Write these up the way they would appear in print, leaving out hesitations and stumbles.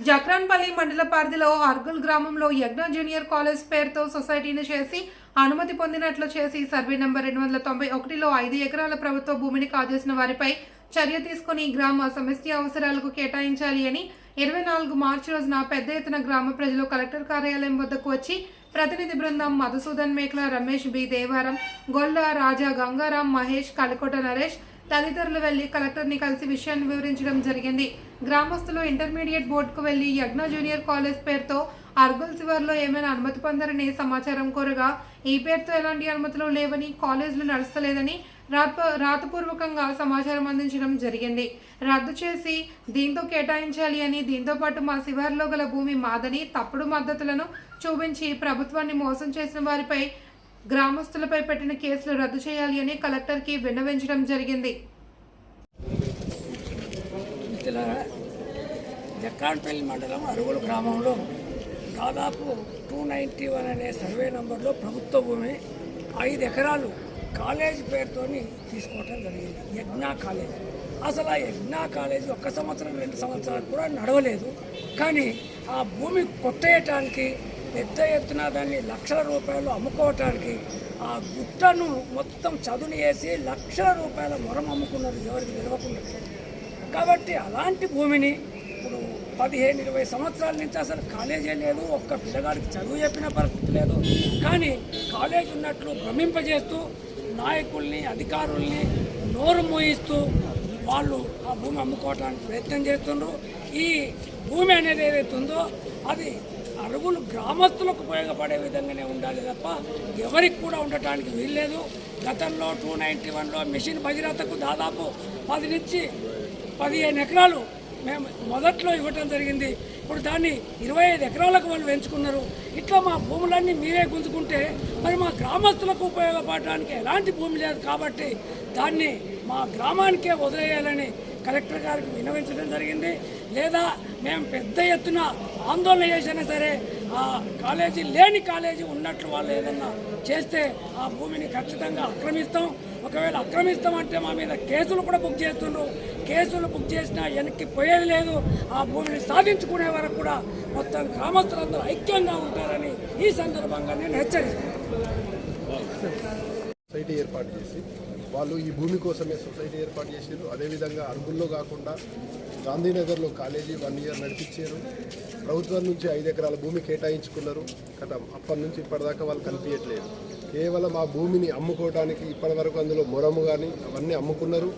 జక్రాన్పల్లి మండల పరిధిలో అర్గుల్ గ్రామంలో యజ్ఞ జూనియర్ కాలేజ్ పేరుతో సొసైటీని చేసి అనుమతి పొందినట్లు చేసి సర్వే నంబర్ 291లో 5 ఎకరాల ప్రభుత్వ భూమిని కాజేసిన వారిపై చర్య తీసుకుని గ్రామ సమస్య అవసరాలకు కేటాయించాలి అని 24 మార్చి రోజున పెద్ద ఎత్తున గ్రామ ప్రజలు కలెక్టర్ కార్యాలయం వద్దకు వచ్చి ప్రతినిధి బృందం మధుసూదన్ మేకల, రమేష్ బి దేవారం, గొల్ల రాజా, గంగారాం, మహేష్, కలికోట నరేష్ తదితరులు వెళ్లి కలెక్టర్ని కలిసి విషయాన్ని వివరించడం జరిగింది. గ్రామస్తులు ఇంటర్మీడియట్ బోర్డుకు వెళ్లి యజ్ఞ జూనియర్ కాలేజ్ పేరుతో అర్గుల్ శివార్లో ఏమైనా అనుమతి పొందారని సమాచారం కోరగా ఈ పేరుతో ఎలాంటి అనుమతులు లేవని, కాలేజీలు నడుస్తలేదని రాతపూర్వకంగా సమాచారం అందించడం జరిగింది. రద్దు చేసి దీంతో కేటాయించాలి అని, దీంతో పాటు మా శివార్లో గల భూమి మాదని తప్పుడు మద్దతులను చూపించి ప్రభుత్వాన్ని మోసం చేసిన వారిపై గ్రామస్తులపై పెట్టిన కేసులు రద్దు చేయాలి అని కలెక్టర్కి విన్నవించడం జరిగింది. జక్రాన్పల్లి మండలం అరుగులు గ్రామంలో దాదాపు 291 అనే సర్వే నంబర్లో ప్రభుత్వ భూమి 5 ఎకరాలు కాలేజీ పేరుతో తీసుకోవటం జరిగింది. యజ్ఞ కాలేజ్. అసలు ఆ యజ్ఞ కాలేజీ 1 సంవత్సరం 2 సంవత్సరాలు కూడా నడవలేదు. కానీ ఆ భూమి కొట్టేయటానికి పెద్ద ఎత్తున దాన్ని లక్షల రూపాయలు అమ్ముకోవటానికి ఆ గుట్టను మొత్తం చదును వేసి లక్షల రూపాయల మొరం అమ్ముకున్నారు, ఎవరికి నిలవకుండా. కాబట్టి అలాంటి భూమిని ఇప్పుడు 15-20 సంవత్సరాల నుంచి అసలు కాలేజీ లేదు, ఒక్క పిల్లగాడికి చదువు చెప్పిన పరిస్థితి లేదు. కానీ కాలేజ్ ఉన్నట్లు భ్రమింపజేస్తూ నాయకుల్ని, అధికారుల్ని నోరు మోయిస్తూ వాళ్ళు ఆ భూమి అమ్ముకోవడానికి ప్రయత్నం చేస్తుండ్రు. ఈ భూమి అనేది ఏదైతే ఉందో అది అరుగులు గ్రామస్తులకు ఉపయోగపడే విధంగానే ఉండాలి తప్ప ఎవరికి కూడా ఉండటానికి వీల్లేదు. గతంలో 291లో మిషన్ భగీరథకు దాదాపు 10 నుంచి 15 ఎకరాలు మేము మొదట్లో ఇవ్వటం జరిగింది. ఇప్పుడు దాన్ని 25 ఎకరాలకు వాళ్ళు పెంచుకున్నారు. ఇట్లా మా భూములన్నీ మీరే గుంజుకుంటే మరి మా గ్రామస్తులకు ఉపయోగపడడానికి ఎలాంటి భూమి లేదు. కాబట్టి దాన్ని మా గ్రామానికే వదిలేయాలని కలెక్టర్ గారికి విన్నవించడం జరిగింది. లేదా మేము పెద్ద ఎత్తున ఆందోళన చేసినా సరే ఆ కాలేజీ లేని కాలేజీ ఉన్నట్లు వాళ్ళు ఏదన్నా చేస్తే ఆ భూమిని ఖచ్చితంగా ఆక్రమిస్తాం. ఒకవేళ ఆక్రమిస్తామంటే మా మీద కేసులు కూడా బుక్ చేస్తుండ్రు. కేసులు బుక్ చేసినా వెనక్కి పోయేది లేదు. ఆ భూమిని సాధించుకునే వరకు కూడా మొత్తం గ్రామస్తులందరూ ఐక్యంగా ఉంటారని ఈ సందర్భంగా నేను హెచ్చరిస్తున్నాను. సొసైటీ ఏర్పాటు చేసి వాళ్ళు ఈ భూమి కోసమే సొసైటీ ఏర్పాటు చేసారు. అదేవిధంగా అరుగుల్లో కాకుండా గాంధీనగర్లో కాలేజీ 1 ఇయర్ నడిపించారు. ప్రభుత్వం నుంచి 5 ఎకరాల భూమి కేటాయించుకున్నారు. కదా అప్పటి నుంచి ఇప్పటిదాకా వాళ్ళు కనిపించట్లేదు. కేవలం ఆ భూమిని అమ్ముకోవడానికి ఇప్పటి వరకు అందులో మొరము కానీ అవన్నీ అమ్ముకున్నారు.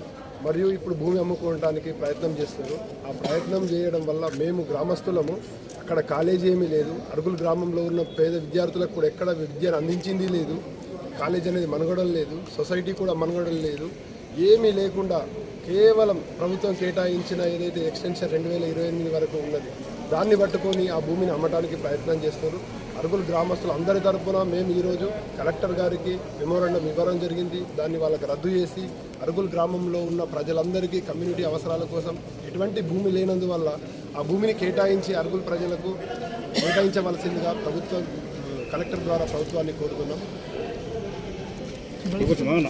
మరియు ఇప్పుడు భూమి అమ్ముకోవడానికి ప్రయత్నం చేస్తున్నారు. ఆ ప్రయత్నం చేయడం వల్ల మేము గ్రామస్తులము అక్కడ కాలేజీ ఏమీ లేదు. అరుగులు గ్రామంలో ఉన్న పేద విద్యార్థులకు కూడా ఎక్కడ విద్యను అందించింది లేదు. కాలేజ్ అనేది మనుగడం లేదు. సొసైటీ కూడా మనుగడం లేదు. ఏమీ లేకుండా కేవలం ప్రభుత్వం కేటాయించిన ఏదైతే ఎక్స్టెన్షన్ 2028 వరకు ఉన్నది దాన్ని పట్టుకొని ఆ భూమిని అమ్మడానికి ప్రయత్నం చేస్తున్నారు. అరుగులు గ్రామస్తులు అందరి తరఫున మేము ఈరోజు కలెక్టర్ గారికి మెమోరాండం ఇవ్వడం జరిగింది. దాన్ని వాళ్ళకి రద్దు చేసి అరుగులు గ్రామంలో ఉన్న ప్రజలందరికీ కమ్యూనిటీ అవసరాల కోసం ఎటువంటి భూమి లేనందువల్ల ఆ భూమిని కేటాయించి అరుగులు ప్రజలకు కేటాయించవలసిందిగా ప్రభుత్వం కలెక్టర్ ద్వారా ప్రభుత్వాన్ని కోరుతున్నాం.